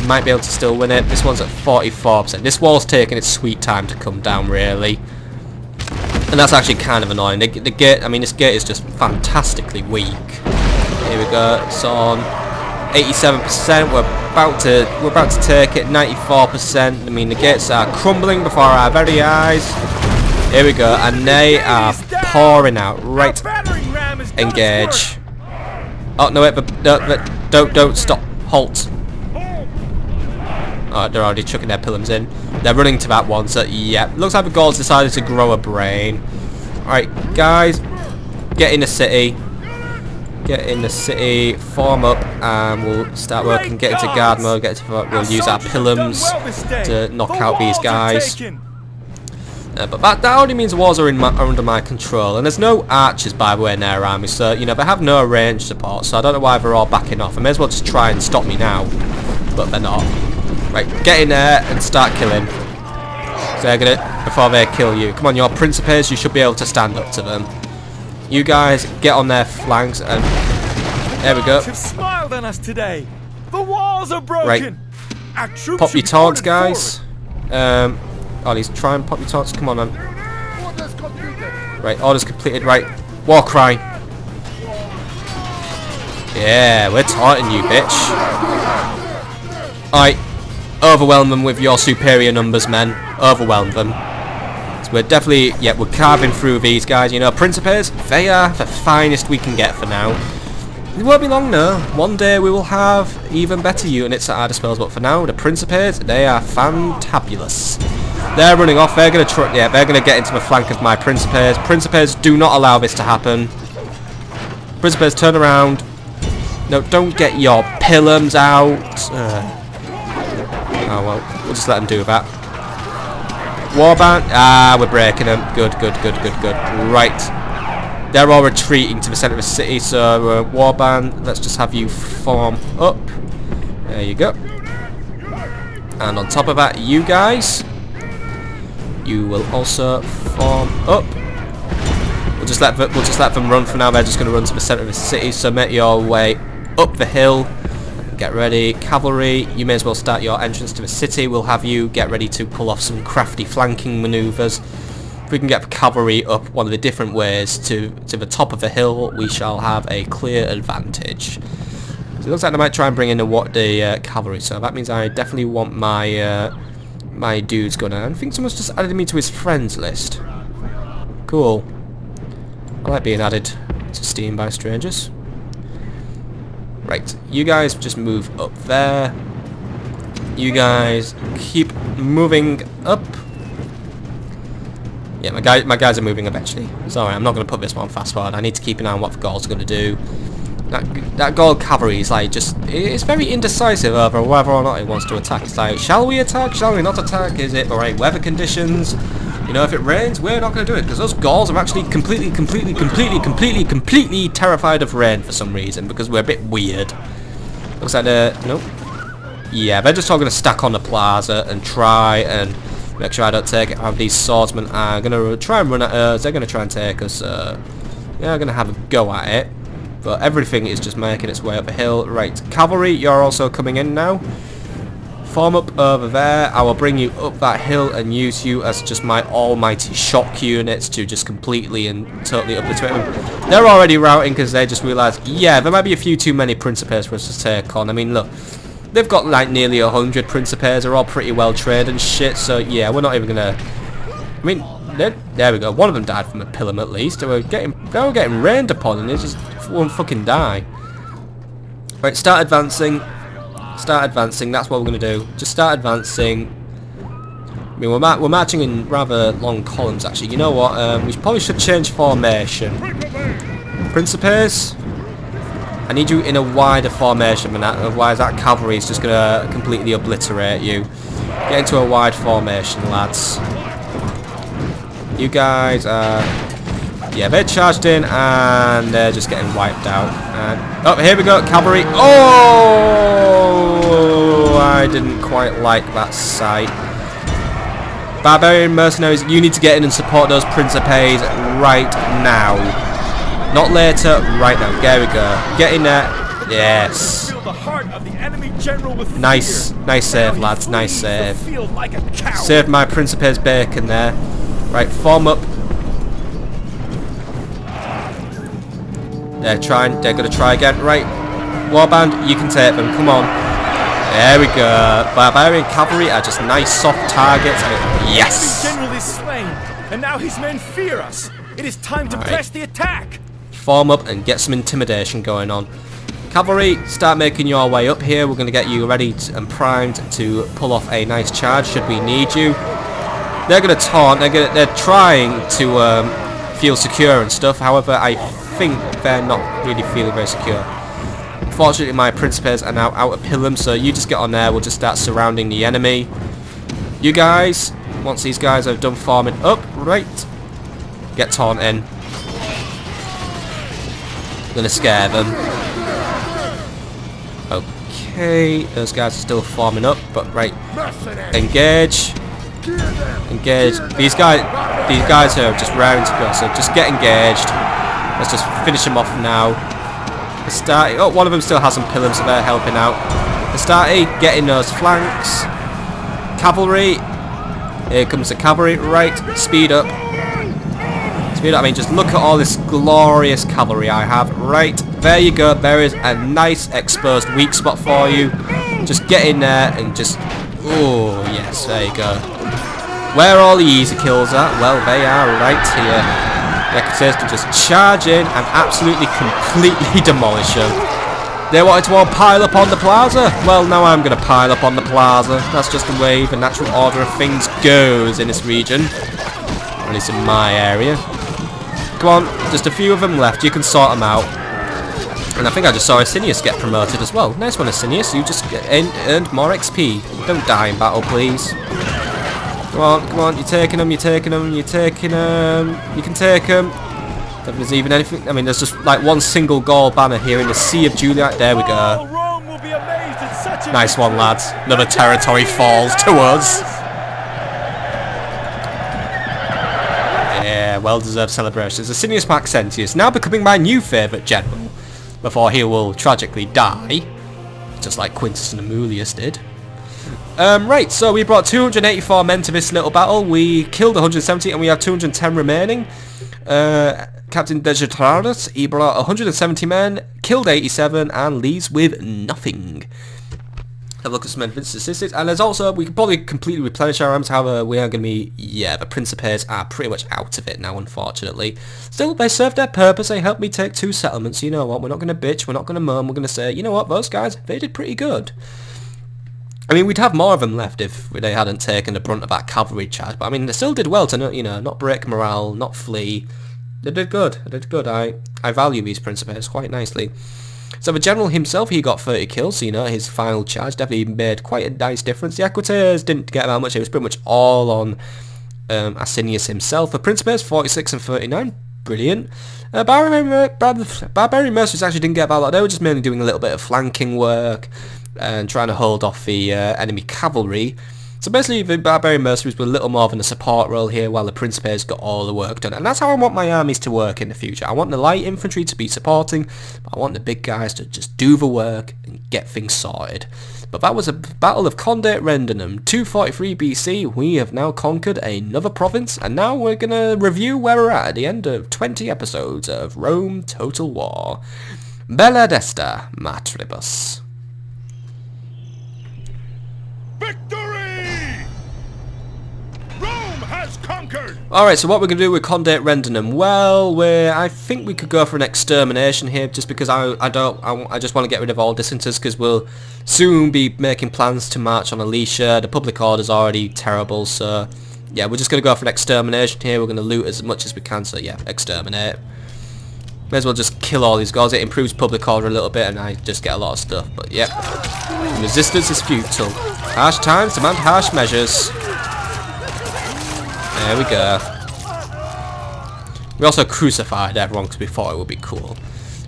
Might be able to still win it. This one's at 44%. This wall's taking its sweet time to come down, really, and that's actually kind of annoying. The gate, I mean, this gate is just fantastically weak. Here we go. It's on 87%. We're about to take it. 94%. I mean, the gates are crumbling before our very eyes. Here we go, and they are pouring out. Right, engage. Oh no, wait, but don't stop. Halt. Oh, they're already chucking their pillums in. They're running to that one. So yeah, looks like the Gauls decided to grow a brain. All right, guys, get in the city. Get in the city, form up, and we'll start working. Get into guard mode. We'll use our pillums to knock out these guys. But that only means the walls are under my control, and there's no archers, by the way, in their army. So you know they have no range support. So I don't know why they're all backing off. I may as well just try and stop me now, but they're not. Right, get in there and start killing. So they're gonna before they kill you. Come on, your principes. You should be able to stand up to them. You guys get on their flanks, and there we go. Smiled on us today. The walls are broken. Right, pop your taunts, guys. Ollie's try and pop your taunts. Come on, man. Right, orders completed. Right, war cry. Yeah, we're taunting you, bitch. Alright, overwhelm them with your superior numbers, men. Overwhelm them. We're definitely, yeah, we're carving through these guys. You know, Principes, they are the finest we can get for now. It won't be long, no. One day we will have even better units at our disposal, but for now, the Principes, they are fantabulous. They're running off. They're gonna they're gonna get into the flank of my Principes. Principes, do not allow this to happen. Principes, turn around. No, don't get your pillums out. Oh well, we'll just let them do that. Warband, we're breaking them. Good, good, good, good, good. Right, they're all retreating to the centre of the city. So Warband, let's just have you form up. There you go. And on top of that, you guys, you will also form up. We'll just let them run for now. They're just going to run to the centre of the city. So make your way up the hill. Get ready. Cavalry, you may as well start your entrance to the city. We'll have you get ready to pull off some crafty flanking manoeuvres. If we can get the cavalry up one of the different ways to the top of the hill, we shall have a clear advantage. So it looks like they might try and bring in the cavalry. So that means I definitely want my my dudes going on. I think someone's just added me to his friends list. Cool. I like being added to Steam by strangers. Right, you guys just move up there. You guys keep moving up. Yeah, my guys are moving eventually. Sorry, I'm not going to put this one fast forward. I need to keep an eye on what the Gauls are going to do. That Gaul cavalry is like it's very indecisive over whether or not it wants to attack. It's like, shall we attack? Shall we not attack? Is it the right weather conditions? You know, if it rains, we're not going to do it because those Gauls are actually completely terrified of rain for some reason because we're a bit weird. Looks like nope. Yeah, they're just all going to stack on the plaza and try and make sure I don't take it out. These swordsmen are going to try and run at us. They're going to try and take us. Yeah, they're going to have a go at it. But everything is just making its way up the hill. Right, cavalry, you're also coming in now. Form up over there. I will bring you up that hill and use you as just my almighty shock units to just completely and totally obliterate them. They're already routing because they just realised, yeah, there might be a few too many Principes for us to take on. I mean, look, they've got like nearly 100 Principes. They're all pretty well trained and shit. So yeah, we're not even gonna. I mean, there we go. One of them died from a pilum at least. They were getting rained upon, and they just won't fucking die. Right, start advancing. Start advancing. That's what we're gonna do. Just start advancing. I mean, we're marching in rather long columns, actually. You know what? We probably should change formation. Principes, I need you in a wider formation than that. Otherwise, that cavalry is just gonna completely obliterate you. Get into a wide formation, lads. You guys are... yeah, they're charged in and they're just getting wiped out. And, oh, here we go, cavalry. Oh, I didn't quite like that sight. Barbarian mercenaries, you need to get in and support those Principes right now. Not later, right now. There we go. Get in there. Yes. Nice save, lads. Nice save. Saved my Principes bacon there. Right, form up. They're gonna try again. Right, Warband, you can take them. Come on. There we go. Barbarian cavalry are just nice soft targets. Yes. The general is slain, and now his men fear us. It is time to press the attack. Form up and get some intimidation going on. Cavalry, start making your way up here. We're gonna get you ready and primed to pull off a nice charge should we need you. They're gonna taunt. They're trying to feel secure and stuff. However, I think they're not really feeling very secure. Unfortunately, my Principes are now out of pilum, so you just get on there. We'll just start surrounding the enemy. You guys, once these guys are done farming up, right, get taunt in. Gonna scare them. Okay, those guys are still farming up, but right, engage. Engage. These guys are just round to go, so just get engaged. Let's just finish them off now. Astarte, oh, one of them still has some pillars, so they're helping out. Astarte, get in those flanks. Cavalry, here comes the cavalry. Right, speed up. Speed up. I mean, just look at all this glorious cavalry I have. Right, there you go. There is a nice exposed weak spot for you. Just get in there and just... oh, yes, there you go. Where are all the easy kills at? Well, they are right here. The Equites can just charge in and absolutely, completely demolish them. They wanted to all pile up on the plaza. Well, now I'm going to pile up on the plaza. That's just the way the natural order of things goes in this region. Or at least in my area. Come on, just a few of them left. You can sort them out. And I think I just saw Asinius get promoted as well. Nice one, Asinius. You just earned more XP. Don't die in battle, please. Come on, you're taking them, you're taking them, you're taking them. You can take them. If there's even anything, I mean, there's just like one single Gaul banner here in the Sea of Juliet. There we go. Nice one, lads. Another territory falls to us. Yeah, well-deserved celebrations. Asinius Maxentius, now becoming my new favourite general, before he will tragically die, just like Quintus and Amulius did. Right, so we brought 284 men to this little battle. We killed 170 and we have 210 remaining. Captain Degetratus, he brought 170 men, killed 87 and leaves with nothing. Have a look at some advanced statistics, and there's also, we can probably completely replenish our arms, however we are going to be, yeah, the Principes are pretty much out of it now, unfortunately. Still, they served their purpose, they helped me take 2 settlements, you know what, we're not going to bitch, we're not going to moan, we're going to say, you know what, those guys, they did pretty good. I mean, we'd have more of them left if they hadn't taken the brunt of that cavalry charge, but I mean, they still did well to, you know, not break morale, not flee. They did good, they did good. I value these Principes quite nicely. So the general himself, he got 30 kills, so you know, his final charge definitely made quite a nice difference. The Equites didn't get that much, it was pretty much all on Asinius himself. The Principes, 46 and 39, brilliant. Barbarian Mercenaries actually didn't get that a lot, they were just mainly doing a little bit of flanking work and trying to hold off the enemy cavalry. So basically the Barbarian Mercenaries were a little more of in a support role here while the Principes got all the work done. And that's how I want my armies to work in the future. I want the light infantry to be supporting, but I want the big guys to just do the work and get things sorted. But that was a Battle of Conde Rendenum, 243 BC. We have now conquered another province, and now we're going to review where we're at the end of 20 episodes of Rome Total War. Bella Desta Matribus. Alright, so what we're going to do with Conde Rendenum? Well, I think we could go for an extermination here, just because I just want to get rid of all dissenters, because we'll soon be making plans to march on Alesia. The public order's already terrible, so yeah, we're just going to go for an extermination here. We're going to loot as much as we can, so yeah, exterminate. May as well just kill all these guys. It improves public order a little bit, and I just get a lot of stuff, but yeah. Resistance is futile. Harsh times demand harsh measures. There we go. We also crucified everyone because we thought it would be cool.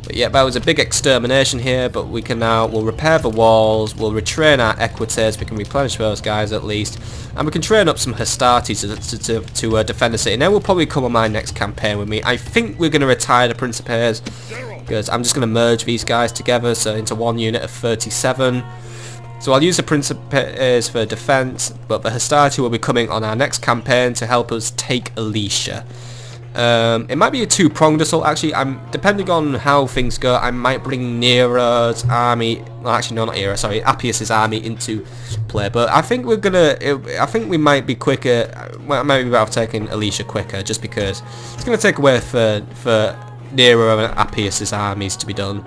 But yeah, that was a big extermination here, but we can now, we'll repair the walls, we'll retrain our Equites, we can replenish those guys at least, and we can train up some Hastati to defend the city. And then we'll probably come on my next campaign with me. I think we're going to retire the Principes, because I'm just going to merge these guys together, so into one unit of 37. So I'll use the Principes for defense, but the Hastati will be coming on our next campaign to help us take Alesia. It might be a two-pronged assault. Actually, depending on how things go, I might bring Nero's army. Well, actually, no, not Nero. Sorry, Appius's army into play. But I think we're gonna. I think we might be quicker. Well, maybe about taking Alesia quicker, just because it's gonna take away for Nero and Appius's armies to be done.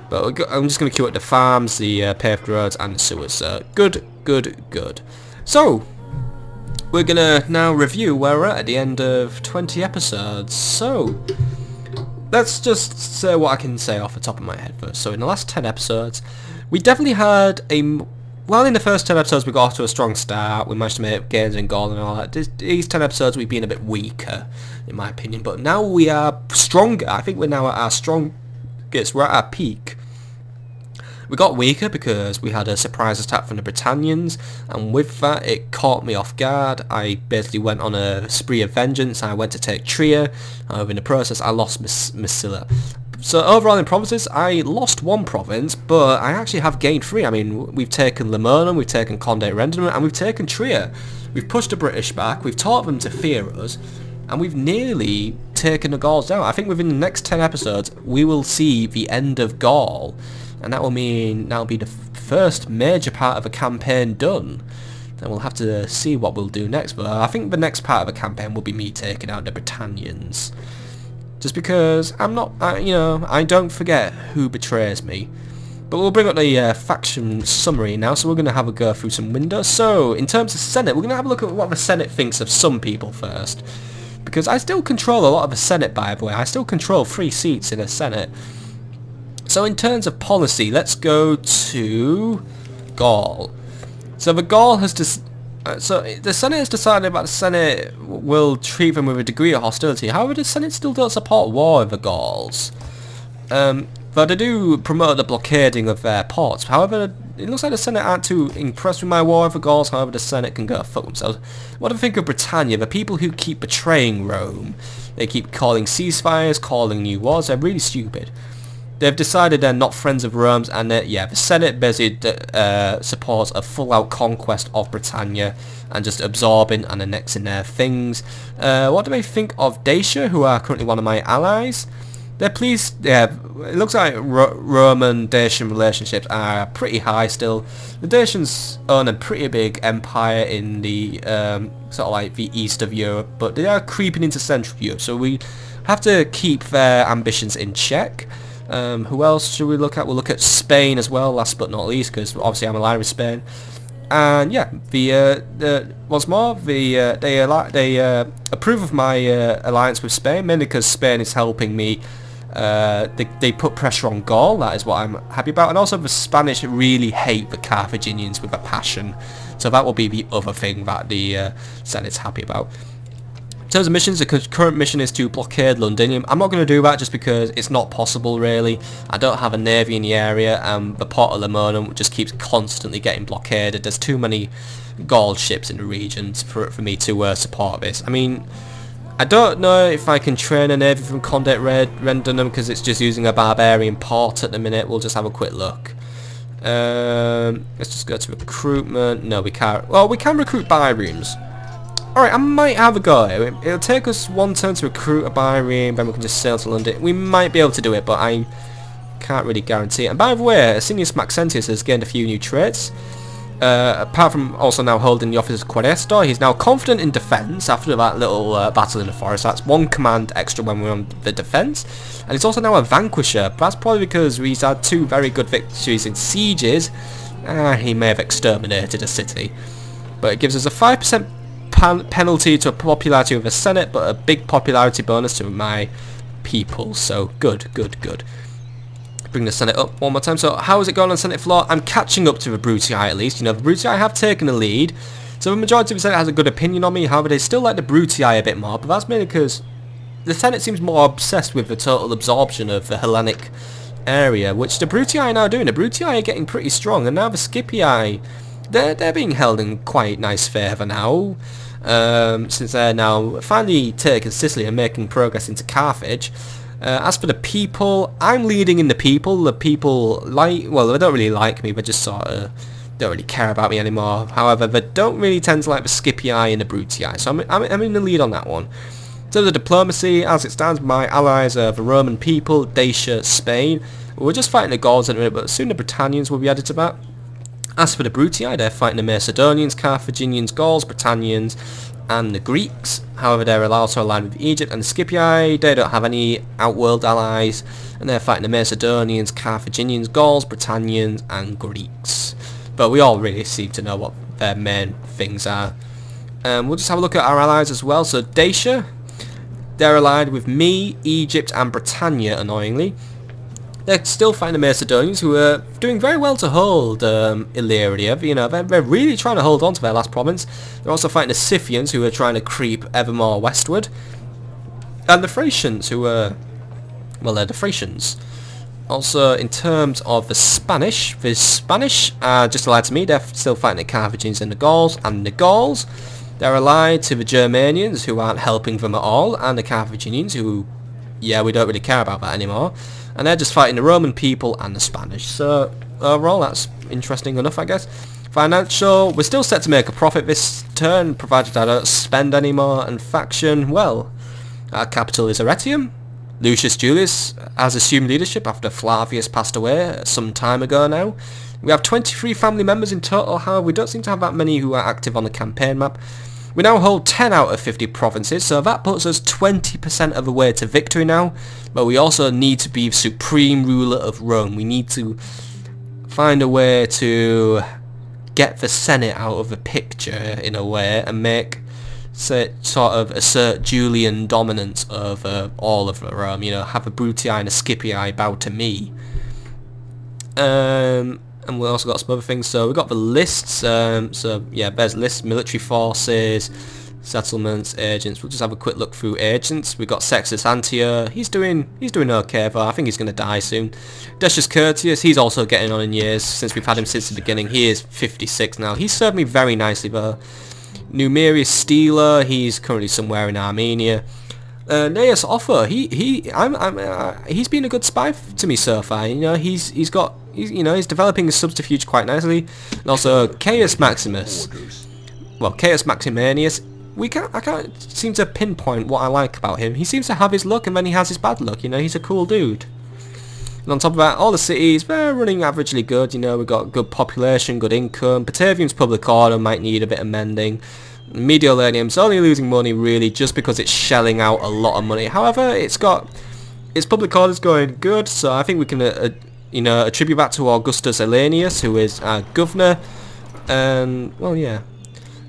But I'm just going to queue up the farms, the paved roads and the sewers. So good. So we're going to now review where we're at the end of 20 episodes. So let's just say what I can say off the top of my head first. So in the last 10 episodes, we definitely had well, in the first 10 episodes we got off to a strong start. We managed to make gains in Gaul and all that. These 10 episodes we've been a bit weaker, in my opinion. But now we are stronger. I think we're now at our strongest. We're at our peak. We got weaker because we had a surprise attack from the Britannians, and with that it caught me off guard. I basically went on a spree of vengeance. I went to take Trier. In the process I lost Massilia. So overall in provinces I lost one province, but I actually have gained 3. I mean, we've taken Lemonum, we've taken Conde Rendenum, and we've taken Trier. We've pushed the British back, we've taught them to fear us, and we've nearly taken the Gauls down. I think within the next 10 episodes we will see the end of Gaul. And that will mean that'll be the first major part of a campaign done. Then we'll have to see what we'll do next. But I think the next part of a campaign will be me taking out the Britannians. Just because I'm not, you know, I don't forget who betrays me. But we'll bring up the faction summary now. So we're going to have a go through some windows. So in terms of Senate, we're going to have a look at what the Senate thinks of some people first. Because I still control a lot of the Senate, by the way. I still control 3 seats in the Senate. So in terms of policy, let's go to Gaul. So the Gaul has so the Senate has decided that the Senate will treat them with a degree of hostility. However, the Senate still don't support war with the Gauls. Though they do promote the blockading of their ports. However, it looks like the Senate aren't too impressed with my war over Gauls. However, the Senate can go fuck themselves. What do I think of Britannia? The people who keep betraying Rome. They keep calling ceasefires, calling new wars. They're really stupid. They've decided they're not friends of Rome's, and yeah, the Senate basically supports a full-out conquest of Britannia and just absorbing and annexing their things. What do they think of Dacia, who are currently one of my allies? They're pleased. Yeah, it looks like Roman-Dacian relationships are pretty high still. The Dacians own a pretty big empire in the sort of like the east of Europe, but they are creeping into Central Europe, so we have to keep their ambitions in check. Who else should we look at? We'll look at Spain as well, last but not least, because obviously I'm aligned with Spain. And yeah, once more, they approve of my alliance with Spain, mainly because Spain is helping me. They put pressure on Gaul, that is what I'm happy about, and also the Spanish really hate the Carthaginians with a passion, so that will be the other thing that the Senate's happy about. In terms of missions, the current mission is to blockade Londinium. I'm not going to do that just because it's not possible really. I don't have a navy in the area, and the port of Lemonum just keeps constantly getting blockaded. There's too many Gaul ships in the region for me to support this. I mean, I don't know if I can train a navy from Condé Rendunum because it's just using a barbarian port at the minute. We'll just have a quick look. Let's just go to recruitment. No, we can't. Well, we can recruit biremes. Alright, I might have a go. It'll take us one turn to recruit a bireme, then we can just sail to London. We might be able to do it, but I can't really guarantee it. And by the way, Asinius Maxentius has gained a few new traits. Apart from also now holding the office of Quaestor, he's now confident in defence after that little battle in the forest. That's one command extra when we're on the defence. And he's also now a vanquisher. But that's probably because he's had 2 very good victories in sieges. He may have exterminated a city. But it gives us a 5% penalty to popularity with the Senate, but a big popularity bonus to my people. So good. Bring the Senate up one more time. So how is it going on Senate floor? I'm catching up to the Brutii at least. You know, the Brutii have taken the lead, so the majority of the Senate has a good opinion on me. However, they still like the Brutii a bit more, but that's mainly because the Senate seems more obsessed with the total absorption of the Hellenic area, which the Brutii are now doing. The Brutii are getting pretty strong, and now the Scipii, they're being held in quite nice favour now. Since they're now finally taking Sicily and making progress into Carthage. As for the people, I'm leading in the people. The people well, they don't really like me, they just sort of don't really care about me anymore. However, they don't really tend to like the Scipii and the Brutii, so I'm in the lead on that one. So the diplomacy, as it stands, my allies are the Roman people, Dacia, Spain. We're just fighting the Gauls at the minute, but soon the Britannians will be added to that. As for the Brutii, they're fighting the Macedonians, Carthaginians, Gauls, Britannians, and the Greeks. However, they're also aligned with Egypt, and the Scipii, they don't have any outworld allies, and they're fighting the Macedonians, Carthaginians, Gauls, Britannians, and Greeks. But we all really seem to know what their main things are. We'll just have a look at our allies as well. So Dacia, they're allied with me, Egypt, and Britannia, annoyingly. They're still fighting the Macedonians, who are doing very well to hold Illyria. You know, they're really trying to hold on to their last province. They're also fighting the Scythians, who are trying to creep ever more westward. And the Thracians, who are... well, they're the Thracians. Also, in terms of the Spanish are just allied to me. They're still fighting the Carthaginians and the Gauls. And the Gauls, they're allied to the Germanians, who aren't helping them at all. And the Carthaginians, who... yeah, we don't really care about that anymore. And they're just fighting the Roman people and the Spanish. So overall, that's interesting enough, I guess. Financial, we're still set to make a profit this turn, provided I don't spend any more. And faction, well, our capital is Arretium. Lucius Julius has assumed leadership after Flavius passed away some time ago now. We have 23 family members in total. However, we don't seem to have that many who are active on the campaign map. We now hold 10 out of 50 provinces, so that puts us 20% of the way to victory now. But we also need to be supreme ruler of Rome. We need to find a way to get the Senate out of the picture in a way and make sort of assert Julian dominance over all of Rome. You know, have a Brutii and a Scipii bow to me. And we also got some other things. So we got the lists. So yeah, there's lists, military forces, Settlements, agents. We'll just have a quick look through agents. We've got Sextus Antia. He's doing okay, but I think he's going to die soon. Decius Curtius, he's also getting on in years since we've had him since the beginning. He is 56 now. He's served me very nicely though. Numerius Steeler, he's currently somewhere in Armenia. Neas Offer, he's been a good spy to me so far. You know, he's developing his subterfuge quite nicely. And also Caius Maximus. Well, Caius Maximanius. I can't seem to pinpoint what I like about him. He seems to have his luck and then he has his bad luck, you know, he's a cool dude. And on top of that, all the cities, they're running averagely good, you know, we've got good population, good income. Batavium's public order might need a bit of mending. Mediolanium's only losing money really just because it's shelling out a lot of money. However, its public order's going good, so I think we can attribute that to Augustus Asinius, who is our governor. And, well, yeah.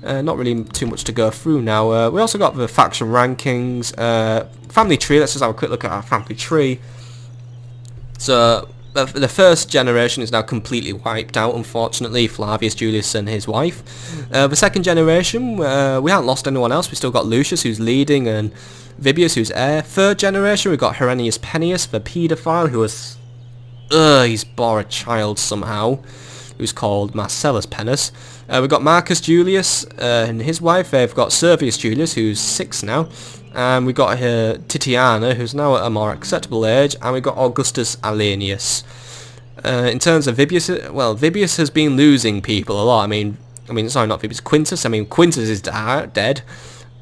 Not really too much to go through now. We also got the faction rankings, family tree. Let's just have a quick look at our family tree. So the first generation is now completely wiped out, unfortunately. Flavius Julius and his wife. The second generation, we haven't lost anyone else. We still got Lucius, who's leading, and Vibius, who's heir. Third generation, we've got Herennius Pennius, the paedophile, who was he's bore a child somehow, who's called Marcellus Pennus. We've got Marcus Julius and his wife. They've got Servius Julius, who's 6 now. And we've got Titiana, who's now at a more acceptable age. And we've got Augustus Alenius. In terms of Vibius, well, Vibius has been losing people a lot. I mean, sorry, not Vibius, Quintus. I mean, Quintus is dead.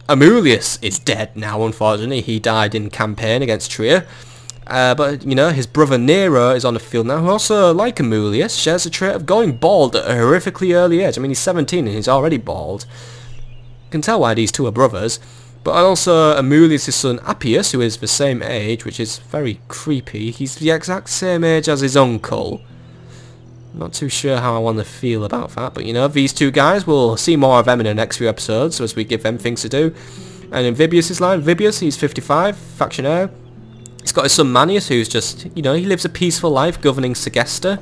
Amulius is dead now, unfortunately. He died in campaign against Trier. But, you know, his brother Nero is on the field now, who also, like Amulius, shares the trait of going bald at a horrifically early age. I mean, he's 17 and he's already bald. You can tell why these two are brothers. But also Amulius' son Appius, who is the same age, which is very creepy. He's the exact same age as his uncle. Not too sure how I want to feel about that, but, you know, these two guys, we'll see more of them in the next few episodes as we give them things to do. And in Vibius' line, Vibius, he's 55, faction heir. He's got his son Manius, who's just, you know, he lives a peaceful life governing Segesta.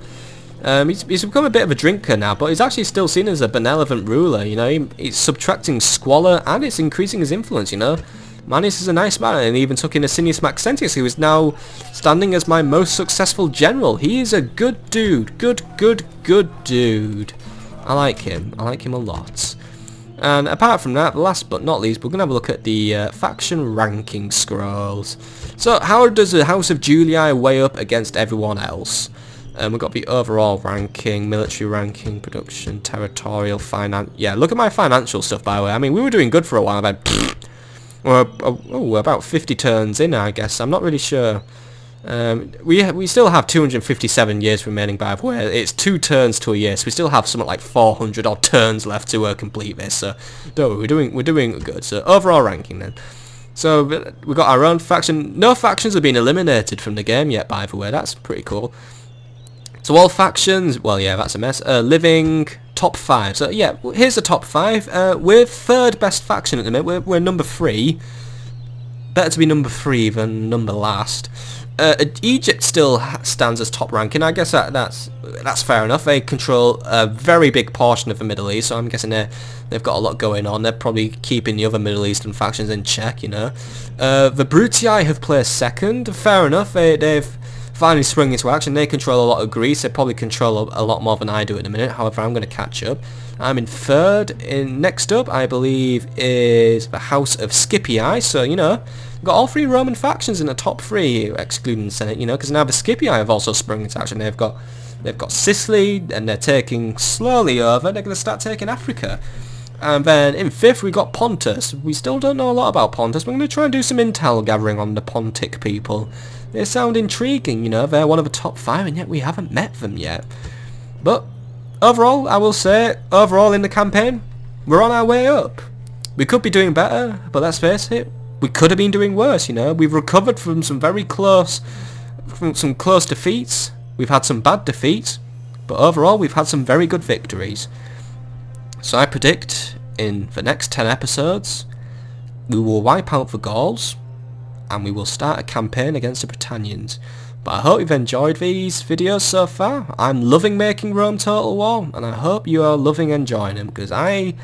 He's become a bit of a drinker now, but he's actually still seen as a benevolent ruler, you know. He's subtracting squalor and it's increasing his influence, you know. Manius is a nice man, and he even took in Asinius Maxentius, who is now standing as my most successful general. He is a good dude. Good dude. I like him. I like him a lot. And apart from that, last but not least, we're going to have a look at the faction ranking scrolls. So how does the House of Julii weigh up against everyone else? We've got the overall ranking, military ranking, production, territorial, finance. Yeah, look at my financial stuff, by the way. I mean, we were doing good for a while. We're about 50 turns in, I guess. I'm not really sure. We still have 257 years remaining, by the way. It's 2 turns to a year, so we still have something like 400 odd turns left to complete this. So don't worry, we're doing good. So overall ranking then. So we've got our own faction. No factions have been eliminated from the game yet, by the way. That's pretty cool. So all factions, well, yeah, that's a mess. Living top 5. So yeah, here's the top 5. We're 3rd best faction at the minute. We're number 3. Better to be number 3 than number last. Egypt still stands as top ranking. I guess that's fair enough. They control a very big portion of the Middle East, so I'm guessing they've got a lot going on. They're probably keeping the other Middle Eastern factions in check, you know. The Brutii have placed 2nd. Fair enough. They've finally sprung into action. They control a lot of Greece. They probably control a lot more than I do at the minute. However, I'm going to catch up. I'm in 3rd. Next up, I believe, is the House of Scipii. So, you know, we've got all 3 Roman factions in the top 3, excluding the Senate, you know, because now the Scipii have also sprung into action. They've got Sicily, and they're taking slowly over. They're going to start taking Africa. And then in 5th, we got Pontus. We still don't know a lot about Pontus. We're going to try and do some intel gathering on the Pontic people. They sound intriguing, you know. They're one of the top 5, and yet we haven't met them yet. But overall, I will say, overall in the campaign, we're on our way up. We could be doing better, but let's face it, we could have been doing worse, you know. We've recovered from some close defeats. We've had some bad defeats, but overall we've had some very good victories. So I predict in the next 10 episodes, we will wipe out the Gauls, and we will start a campaign against the Britannians. But I hope you've enjoyed these videos so far. I'm loving making Rome Total War, and I hope you are loving enjoying them, because I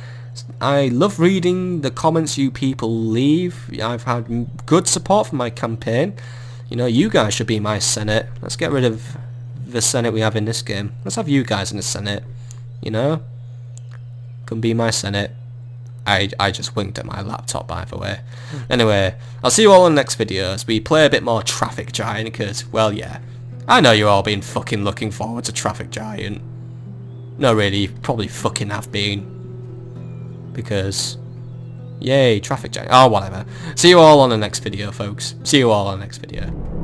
I love reading the comments you people leave. I've had good support for my campaign. You know, you guys should be my Senate. Let's get rid of the Senate we have in this game. Let's have you guys in the Senate. You know? Can be my Senate. I just winked at my laptop, by the way. Anyway, I'll see you all in the next video as we play a bit more Traffic Giant, because, well, yeah. I know you all been fucking looking forward to Traffic Giant. No, really, you probably fucking have been. Because, yay, Traffic Giant. Oh, whatever. See you all on the next video, folks. See you all on the next video.